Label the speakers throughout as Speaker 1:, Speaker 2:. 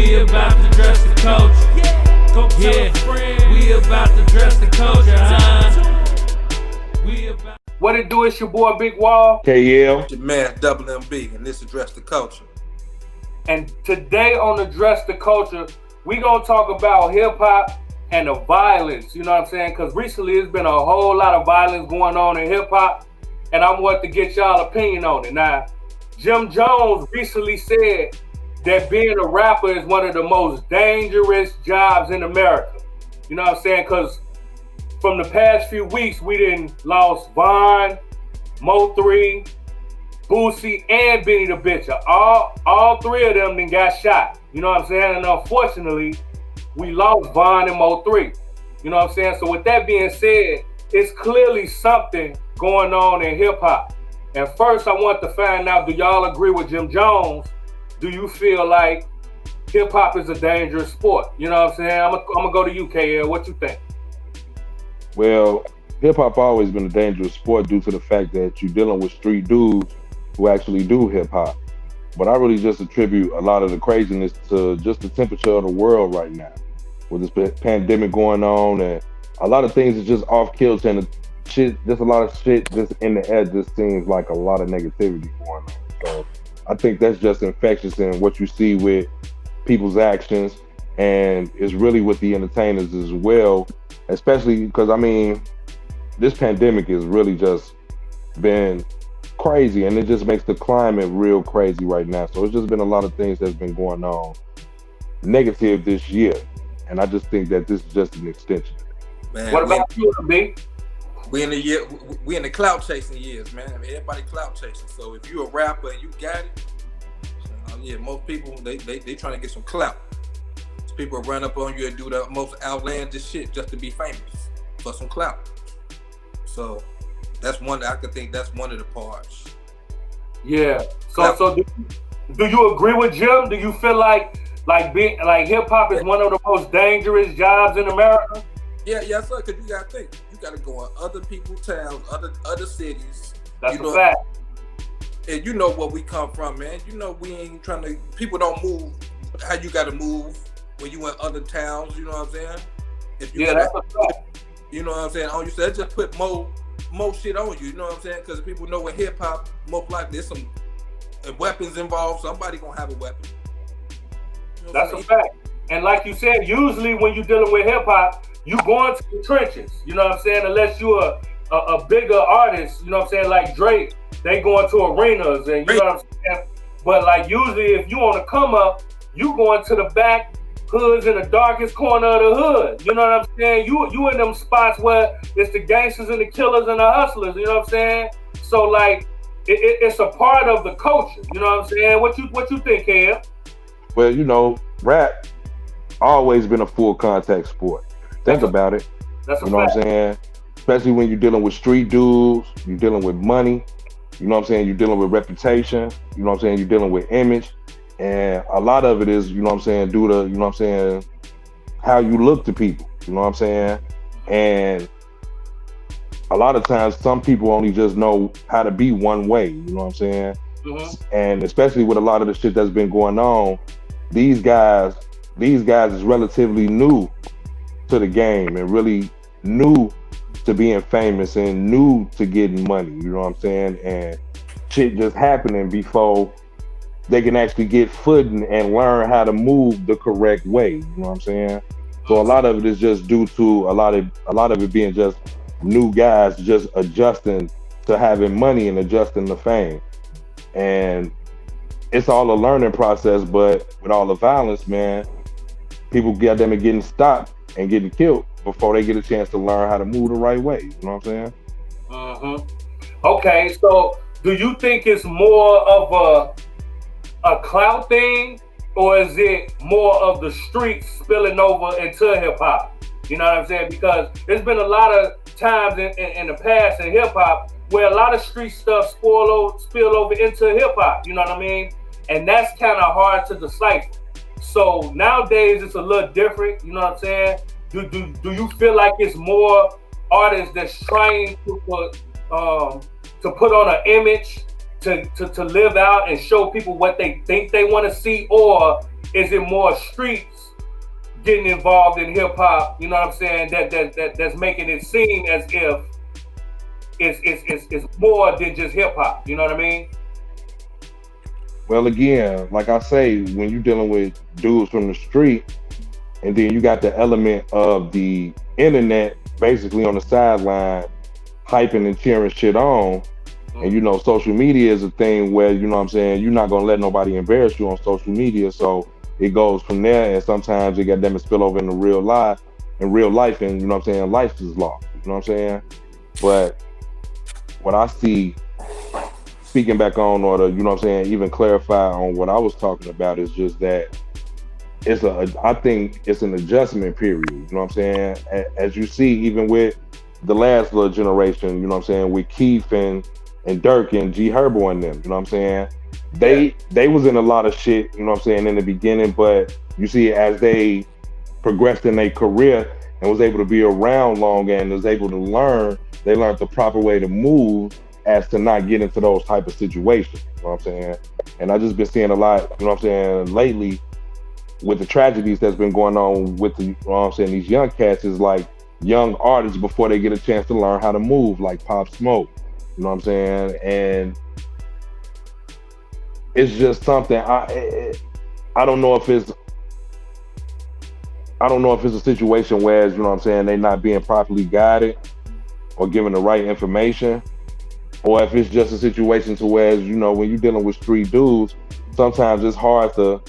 Speaker 1: We about to dress the culture. Go tell a friend. We about to dress the culture, We about.
Speaker 2: What it do? It's your boy Big Wall.
Speaker 3: KL.
Speaker 4: Your man Double MB, and this is Dress the Culture.
Speaker 2: And today on the Dress the Culture, we gonna talk about hip hop and the violence. You know what I'm saying? Because recently it's been a whole lot of violence going on in hip hop, and I want to get y'all opinion on it. Now, Jim Jones recently said that being a rapper is one of the most dangerous jobs in America. You know what I'm saying? Because from the past few weeks, we done lost Von, Mo3, Boosie, and Benny the Butcher. All three of them then got shot. You know what I'm saying? And unfortunately, we lost Von and Mo3. You know what I'm saying? So with that being said, it's clearly something going on in hip hop. And first, I want to find out, do y'all agree with Jim Jones? Do you feel like hip hop is a dangerous sport? You know what I'm saying? I'm gonna go to you, KL. What you think?
Speaker 3: Well, hip hop always been a dangerous sport due to the fact that you're dealing with street dudes who actually do hip hop. But I really just attribute a lot of the craziness to just the temperature of the world right now, with this pandemic going on, and a lot of things are just off kilter, and shit, just a lot of shit just in the air. Just seems like a lot of negativity going on. So I think that's just infectious in what you see with people's actions, and it's really with the entertainers as well. Especially because, I mean, this pandemic has really just been crazy, and it just makes the climate real crazy right now. So it's just been a lot of things that's been going on negative this year, and I just think that this is just an extension.
Speaker 4: Man,
Speaker 2: What about you, B?
Speaker 4: We in the clout chasing years, man. I mean, everybody clout chasing. So if you're a rapper and you got it, yeah, most people they trying to get some clout. People run up on you and do the most outlandish shit just to be famous for some clout. So that's one I could think that's one of the parts.
Speaker 2: Yeah. So do you agree with Jim? Do you feel like hip hop is one of the most dangerous jobs in America?
Speaker 4: Yeah, sir. Because you gotta think, you gotta go in other people's towns, other cities.
Speaker 2: That's a fact.
Speaker 4: And you know where we come from, man. You know we ain't trying to. People don't move how you gotta move when you in other towns. You know what I'm saying? If you
Speaker 2: that's a fact.
Speaker 4: You know what I'm saying? On you said just put more shit on you. You know what I'm saying? Because people know with hip hop, most likely there's some weapons involved. Somebody gonna have a weapon. You know
Speaker 2: That's a fact. And like you said, usually when you're dealing with hip hop, you go into the trenches. You know what I'm saying? Unless you're a bigger artist, you know what I'm saying? Like Drake, they go into arenas, and you know what I'm saying? But like usually, if you on the come up, you go into the back hoods in the darkest corner of the hood. You know what I'm saying? You in them spots where it's the gangsters and the killers and the hustlers. You know what I'm saying? So like, it's a part of the culture. You know what I'm saying? What you think, Cam?
Speaker 3: Well, you know, rap always been a full contact sport. Think about it.
Speaker 2: That's a
Speaker 3: You know
Speaker 2: fact.
Speaker 3: what I'm saying? Especially when you're dealing with street dudes, you're dealing with money. You know what I'm saying? You're dealing with reputation. You know what I'm saying? You're dealing with image. And a lot of it is, you know what I'm saying, due to, you know what I'm saying, how you look to people. You know what I'm saying? And a lot of times, some people only just know how to be one way. You know what I'm saying?
Speaker 2: Mm-hmm.
Speaker 3: And especially with a lot of the shit that's been going on, these guys is relatively new to the game and really new to being famous and new to getting money. You know what I'm saying? And shit just happening before they can actually get footing and learn how to move the correct way. You know what I'm saying? So a lot of it is just due to a lot of it being just new guys just adjusting to having money and adjusting to fame. And it's all a learning process, but with all the violence, man, people get them and getting stopped and getting killed before they get a chance to learn how to move the right way. You know what I'm saying?
Speaker 2: Mm-hmm. Okay, so do you think it's more of a clout thing, or is it more of the streets spilling over into hip hop? You know what I'm saying? Because there's been a lot of times in the past in hip hop where a lot of street stuff spill over into hip hop. You know what I mean? And that's kind of hard to decipher. So nowadays it's a little different. You know what I'm saying? Do you feel like it's more artists that's trying to put on an image to live out and show people what they think they want to see, or is it more streets getting involved in hip hop? You know what I'm saying? That's making it seem as if it's more than just hip hop. You know what I mean?
Speaker 3: Well, again, like I say, when you're dealing with dudes from the street, and then you got the element of the internet basically on the sideline, hyping and cheering shit on. And you know, social media is a thing where, you know what I'm saying, you're not gonna let nobody embarrass you on social media. So it goes from there, and sometimes it got them to spill over into real life, and you know what I'm saying, life is lost. You know what I'm saying? But what I see, speaking back on, or to, you know what I'm saying, even clarify on what I was talking about, is just that I think it's an adjustment period. You know what I'm saying? As you see, even with the last little generation, you know what I'm saying, with Keith and Dirk and G Herbo and them, you know what I'm saying? They was in a lot of shit, you know what I'm saying, in the beginning, but you see, as they progressed in their career and was able to be around long and was able to learn, they learned the proper way to move as to not get into those type of situations. You know what I'm saying? And I just been seeing a lot, you know what I'm saying, lately, with the tragedies that's been going on with the, you know what I'm saying, these young cats, is like young artists before they get a chance to learn how to move, like Pop Smoke. You know what I'm saying? And it's just something I don't know if it's a situation where, you know what I'm saying, they not being properly guided or given the right information, or if it's just a situation to where, you know, when you're dealing with street dudes, sometimes it's hard to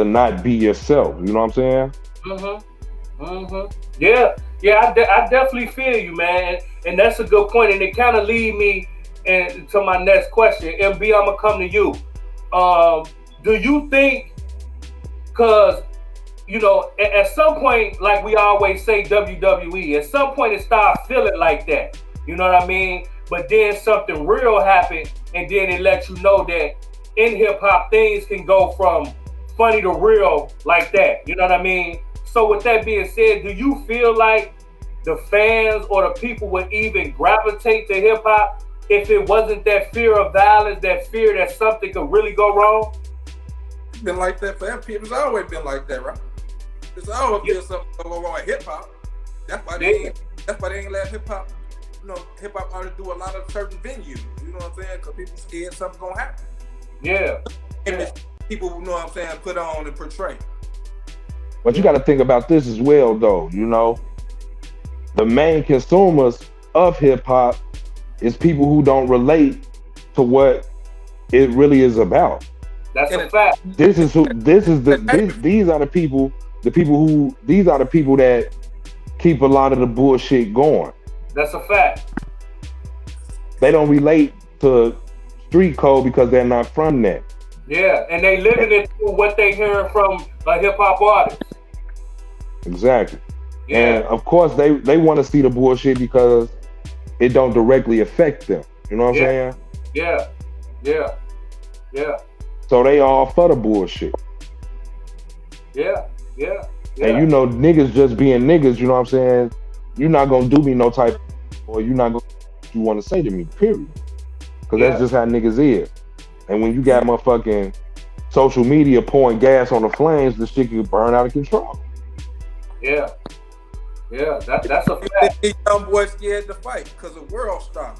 Speaker 3: not be yourself. You know what I'm saying?
Speaker 2: Yeah, I definitely feel you, man, and that's a good point, and it kind of lead me to my next question. MB, I'm gonna come to you. Do you think, because you know, at some point, like we always say, WWE, at some point it starts feeling like that. You know what I mean? But then something real happened, and then it lets you know that in hip hop things can go from funny to real like that. You know what I mean? So with that being said, do you feel like the fans or the people would even gravitate to hip hop if it wasn't that fear of violence, that fear that something could really go wrong?
Speaker 4: It's been like that forever. It's always been like that, right? It's always been something go wrong with hip hop. That's why they ain't let hip hop, you know, hip hop artists do a lot of certain venues. You know what I'm saying? Because people scared something's gonna happen.
Speaker 2: Yeah.
Speaker 4: People, you know what I'm saying, put on and portray.
Speaker 3: But you got to think about this as well, though. You know, the main consumers of hip hop is people who don't relate to what it really is about.
Speaker 2: That's a fact.
Speaker 3: These are the people that keep a lot of the bullshit going.
Speaker 2: That's a fact.
Speaker 3: They don't relate to street code because they're not from that.
Speaker 2: Yeah, and they living it through what they hearing from a hip hop artist.
Speaker 3: Exactly.
Speaker 2: Yeah.
Speaker 3: And of course they want to see the bullshit because it don't directly affect them. You know what I'm saying?
Speaker 2: Yeah.
Speaker 3: So they all for the bullshit.
Speaker 2: Yeah.
Speaker 3: And you know, niggas just being niggas, you know what I'm saying? You're not gonna do me no type, or you're not gonna do what you want to say to me, period. Because that's just how niggas is. And when you got motherfucking social media pouring gas on the flames, the shit can burn out of control.
Speaker 2: Yeah, that's a fact.
Speaker 4: These young boys scared to fight because of World Star.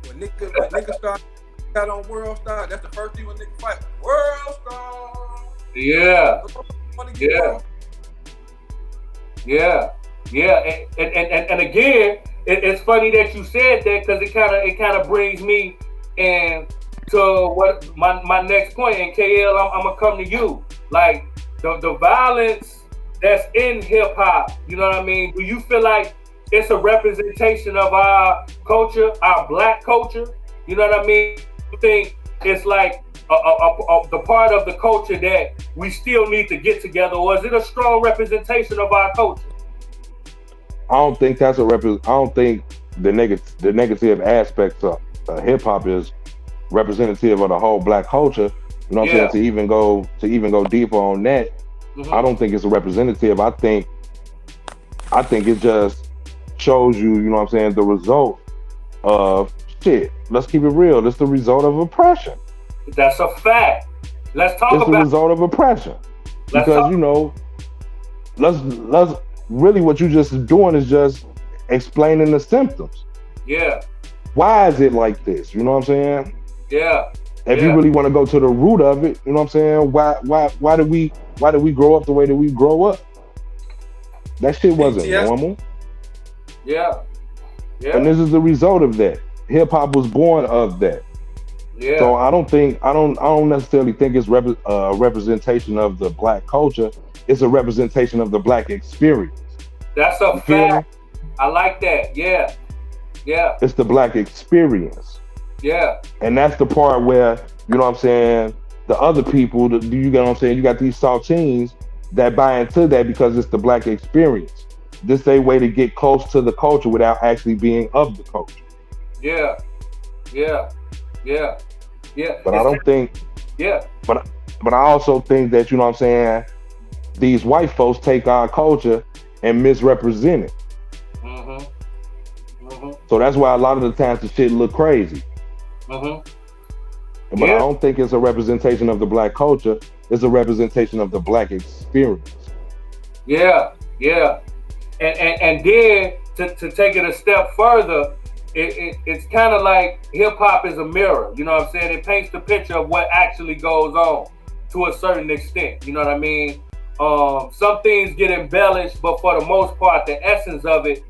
Speaker 4: When niggas start got on World Star, that's the first thing when niggas fight. World Star.
Speaker 2: Yeah. And again, it's funny that you said that, because it kind of brings me and to what my next point. And KL, I'm gonna come to you. Like the violence that's in hip hop, you know what I mean? Do you feel like it's a representation of our culture, our black culture? You know what I mean? You think it's like the part of the culture that we still need to get together, or is it a strong representation of our culture?
Speaker 3: I don't think that's I don't think the negative aspects of hip hop is representative of the whole black culture. You know what I'm saying? To even go deeper on that, I don't think it's a representative. I think it just shows you, you know what I'm saying, the result of shit. Let's keep it real. It's the result of oppression.
Speaker 2: That's a fact. Let's talk
Speaker 3: It's the
Speaker 2: about.
Speaker 3: result of oppression.
Speaker 2: Let's
Speaker 3: Because
Speaker 2: talk.
Speaker 3: let's really what you just doing is just explaining the symptoms.
Speaker 2: Yeah,
Speaker 3: Why is it like this? You know what I'm saying?
Speaker 2: yeah,
Speaker 3: If you
Speaker 2: yeah.
Speaker 3: really want to go to the root of it, you know what I'm saying? Why did we grow up the way that we grow up? That shit wasn't
Speaker 4: PTS.
Speaker 3: normal.
Speaker 2: Yeah,
Speaker 3: And
Speaker 2: yeah,
Speaker 3: this is the result of that. Hip hop was born of that. So
Speaker 2: yeah.
Speaker 3: I don't necessarily think it's representation of the black culture. It's a representation of the black experience.
Speaker 2: That's a
Speaker 3: You feel me?
Speaker 2: fact. I like that. Yeah, yeah,
Speaker 3: It's the black experience.
Speaker 2: yeah,
Speaker 3: And that's the part where, you know what I'm saying, the other people, you get what I'm saying, you got these saltines that buy into that because it's the black experience. This a way to get close to the culture without actually being of the culture.
Speaker 2: yeah, yeah, yeah, yeah.
Speaker 3: But I don't think,
Speaker 2: Yeah,
Speaker 3: but but I also think that, you know what I'm saying, these white folks take our culture and misrepresent it.
Speaker 2: mhm, mhm,
Speaker 3: So that's why a lot of the times the shit look crazy.
Speaker 2: mhm.
Speaker 3: But I
Speaker 2: Yeah,
Speaker 3: don't think it's a representation of the black culture. It's a representation of the black experience.
Speaker 2: yeah, yeah. And then to take it a step further, it's kind of like hip hop is a mirror. You know what I'm saying? It paints the picture of what actually goes on to a certain extent. You know what I mean? Some things get embellished, but for the most part, the essence of it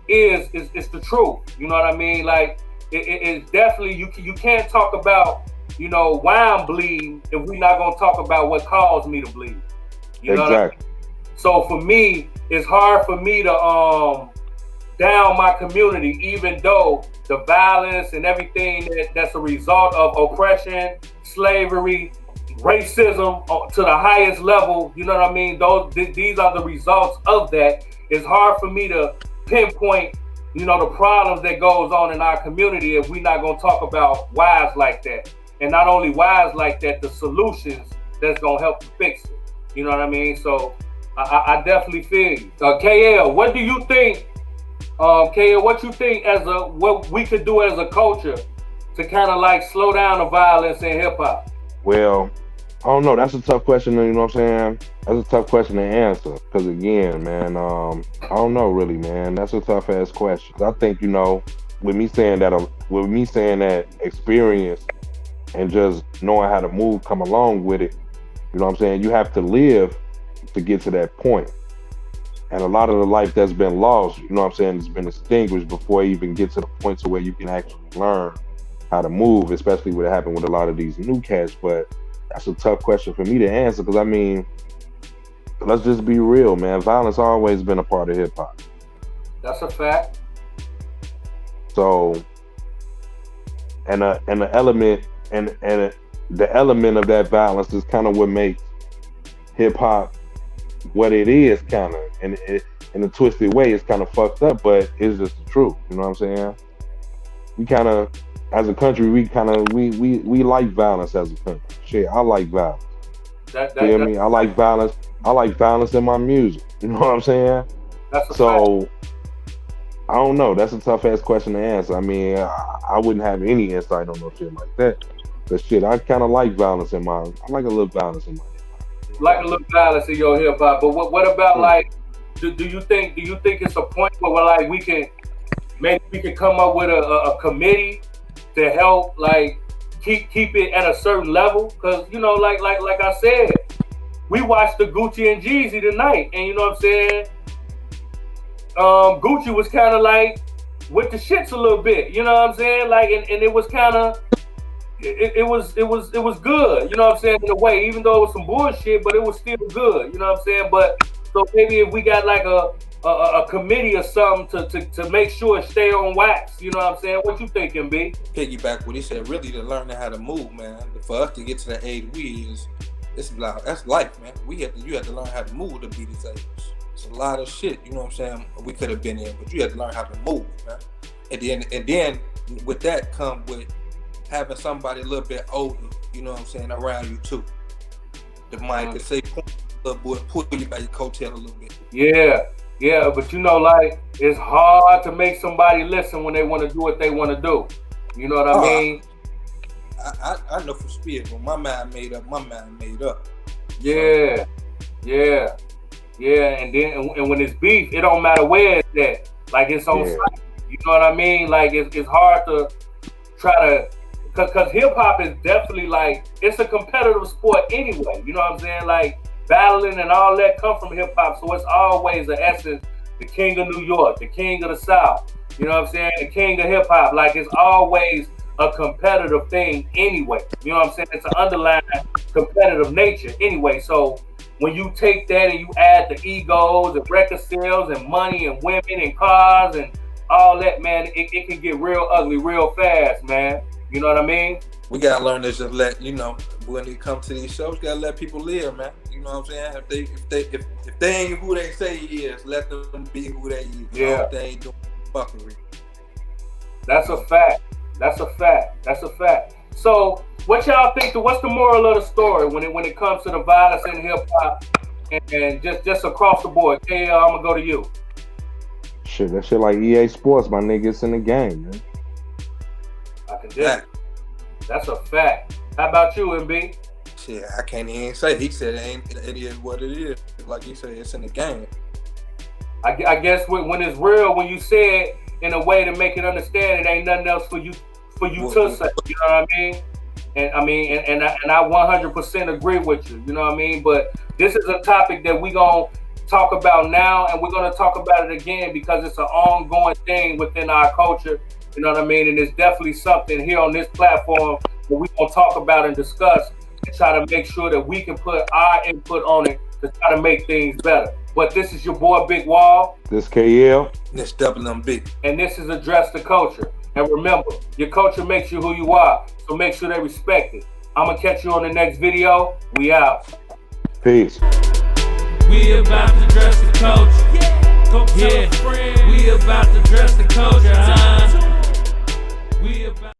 Speaker 2: is the truth. You know what I mean? Like it's definitely you can't talk about why I'm bleeding if we're not gonna talk about what caused me to bleed. You know what I mean?
Speaker 3: Exactly.
Speaker 2: So for me, it's hard for me to down my community, even though the violence and everything that's a result of oppression, slavery, racism to the highest level. You know what I mean? These are the results of that. It's hard for me to pinpoint, the problems that goes on in our community if we're not gonna talk about whys like that, and not only whys like that, the solutions that's gonna help to fix it. You know what I mean? So I definitely feel you. KL, what do you think? KL, what you think what we could do as a culture to kind of like slow down the violence in hip hop?
Speaker 3: Well, I don't know. That's a tough question. You know what I'm saying? That's a tough question to answer. Because again, man, I don't know really, man. That's a tough ass question. I think with me saying that experience and just knowing how to move come along with it. You know what I'm saying? You have to live to get to that point. And a lot of the life that's been lost, you know what I'm saying, has been extinguished before you even get to the point to where you can actually learn how to move, especially what happened with a lot of these new cats. But that's a tough question for me to answer because I mean, let's just be real, man. Violence always been a part of hip hop.
Speaker 2: That's a fact.
Speaker 3: So, and the element and the element of that violence is kind of what makes hip hop what it is, kind of, and in a twisted way, it's kind of fucked up, but it's just the truth. You know what I'm saying? We kind of, as a country, we like violence as a country. Shit, I like violence. Feel me? I like violence. I like violence in my music. You know what I'm saying?
Speaker 2: That's a fact.
Speaker 3: So I don't know. That's a tough ass question to answer. I mean, I wouldn't have any insight on no shit like that. But shit, I kind of like violence in my. I like a little violence in my.
Speaker 2: Like a little balance in your hip hop. But what about like? Do you think it's a point where like we can come up with a committee to help like keep it at a certain level? Because like I said, we watched the Gucci and Jeezy tonight, and you know what I'm saying. Gucci was kind of like with the shits a little bit, you know what I'm saying? Like, and it was kind of. It was good, you know what I'm saying, in a way, even though it was some bullshit, but it was still good, you know what I'm saying? But so maybe if we got like a committee or something to make sure it stay on wax, you know what I'm saying? What you thinking, B?
Speaker 4: Piggyback what he said, really to learn how to move, man. For us to get to the age that's life, man. You have to learn how to move to be this age. It's a lot of shit, you know what I'm saying, we could have been in, but you have to learn how to move, man. And then with that come with having somebody a little bit older, you know what I'm saying, around you too. The mic can say, little boy, pull you by your coattail a little bit.
Speaker 2: Yeah, but like it's hard to make somebody listen when they want to do what they want to do. You know what I mean?
Speaker 4: I know for spirit, when my mind made up, my mind made up.
Speaker 2: Yeah, yeah, yeah. And then and when it's beef, it don't matter where it's at. Like it's on site. You know what I mean? Like it's hard to try to, cause hip hop is definitely like, it's a competitive sport anyway. You know what I'm saying? Like battling and all that come from hip hop. So it's always the essence, the king of New York, the king of the South. You know what I'm saying? The king of hip hop. Like it's always a competitive thing anyway. You know what I'm saying? It's an underlying competitive nature anyway. So when you take that and you add the egos and record sales and money and women and cars and all that, man, it can get real ugly real fast, man. You know what I mean?
Speaker 4: We gotta learn to just let, you know, when it comes to these shows, gotta let people live, man. You know what I'm saying? If they ain't who they say he is, let them be who they is.
Speaker 2: Yeah.
Speaker 4: They ain't doing fuckery.
Speaker 2: That's a fact. That's a fact. That's a fact. So what y'all think? What's the moral of the story when it comes to the violence in hip hop and just across the board? Hey, I'm gonna go to you.
Speaker 3: Shit, that shit like EA Sports, my nigga. It's in the game, man.
Speaker 2: I can dig it. That's a fact. How about you, MB?
Speaker 4: Shit, I can't even say. He said it is what it is. Like he said, it's in the game.
Speaker 2: I guess when it's real, when you say it in a way to make it understand, it ain't nothing else for you to say. You know what I mean? And I mean, and I 100% agree with you. You know what I mean? But this is a topic that we gonna talk about now, and we're gonna talk about it again because it's an ongoing thing within our culture. You know what I mean? And it's definitely something here on this platform that we're gonna talk about and discuss and try to make sure that we can put our input on it to try to make things better. But this is your boy Big Wall.
Speaker 3: This KL.
Speaker 4: This WMB.
Speaker 2: And this is Address the Culture. And remember, your culture makes you who you are. So make sure they respect it. I'm gonna catch you on the next video. We out.
Speaker 3: Peace.
Speaker 1: We about to address the culture.